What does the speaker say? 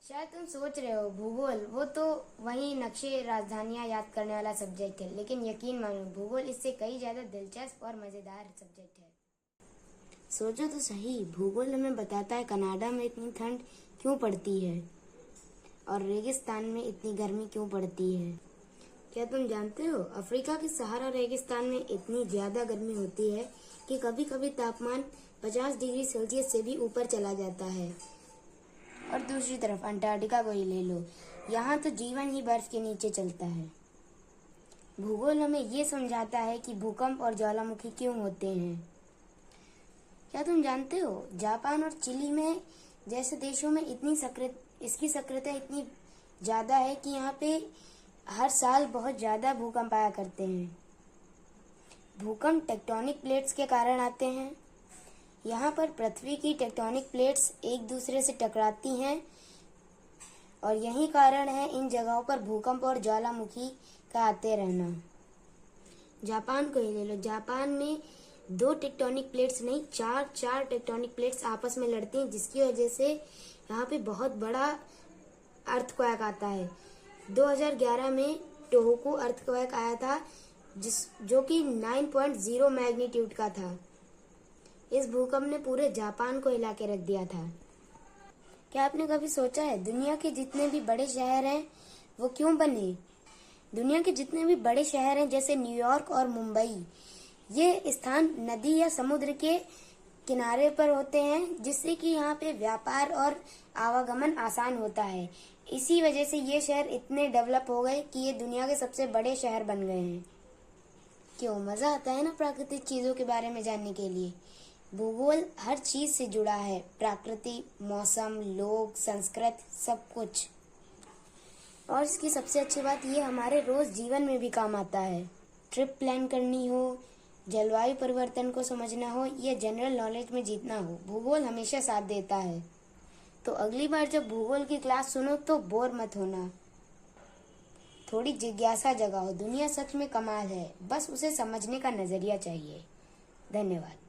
शायद तुम सोच रहे हो भूगोल वो तो वही नक्शे राजधानियां याद करने वाला सब्जेक्ट है, लेकिन यकीन मानो भूगोल इससे कई ज्यादा दिलचस्प और मजेदार सब्जेक्ट है। सोचो तो सही, भूगोल हमें बताता है कनाडा में इतनी ठंड क्यों पड़ती है और रेगिस्तान में इतनी गर्मी क्यों पड़ती है। क्या तुम जानते हो अफ्रीका की सहारा रेगिस्तान में इतनी ज्यादा गर्मी होती है कि कभी कभी तापमान 50 डिग्री सेल्सियस से भी ऊपर चला जाता है। और दूसरी तरफ अंटार्कटिका को ही ले लो, यहाँ तो जीवन ही बर्फ के नीचे चलता है। भूगोल हमें ये समझाता है कि भूकंप और ज्वालामुखी क्यों होते हैं। क्या तुम जानते हो जापान और चिली में जैसे देशों में इसकी सक्रियता इतनी ज्यादा है कि यहाँ पे हर साल बहुत ज्यादा भूकंप आया करते हैं। भूकंप टेक्टोनिक प्लेट्स के कारण आते हैं। यहाँ पर पृथ्वी की टेक्टोनिक प्लेट्स एक दूसरे से टकराती हैं और यही कारण है इन जगहों पर भूकंप और ज्वालामुखी का आते रहना। जापान को ही ले लो, जापान में 2 टेक्टोनिक प्लेट्स नहीं, चार टेक्टोनिक प्लेट्स आपस में लड़ती हैं, जिसकी वजह से यहाँ पे बहुत बड़ा अर्थक्वेक आता है। 2011 में टोहोकू अर्थक्वेक आया था जो कि 9.0 मैग्नीट्यूड का था। इस भूकंप ने पूरे जापान को हिला के रख दिया था। क्या आपने कभी सोचा है दुनिया के जितने भी बड़े शहर हैं वो क्यों बने? दुनिया के जितने भी बड़े शहर हैं जैसे न्यूयॉर्क और मुंबई, ये स्थान नदी या समुद्र के किनारे पर होते हैं, जिससे कि यहाँ पे व्यापार और आवागमन आसान होता है। इसी वजह से ये शहर इतने डेवलप हो गए कि ये दुनिया के सबसे बड़े शहर बन गए हैं। क्यों मजा आता है ना प्राकृतिक चीजों के बारे में जानने के लिए। भूगोल हर चीज से जुड़ा है, प्रकृति, मौसम, लोग, संस्कृत, सब कुछ। और इसकी सबसे अच्छी बात ये हमारे रोज जीवन में भी काम आता है। ट्रिप प्लान करनी हो, जलवायु परिवर्तन को समझना हो या जनरल नॉलेज में जीतना हो, भूगोल हमेशा साथ देता है। तो अगली बार जब भूगोल की क्लास सुनो तो बोर मत होना, थोड़ी जिज्ञासा जगाओ। दुनिया सच में कमाल है, बस उसे समझने का नजरिया चाहिए। धन्यवाद।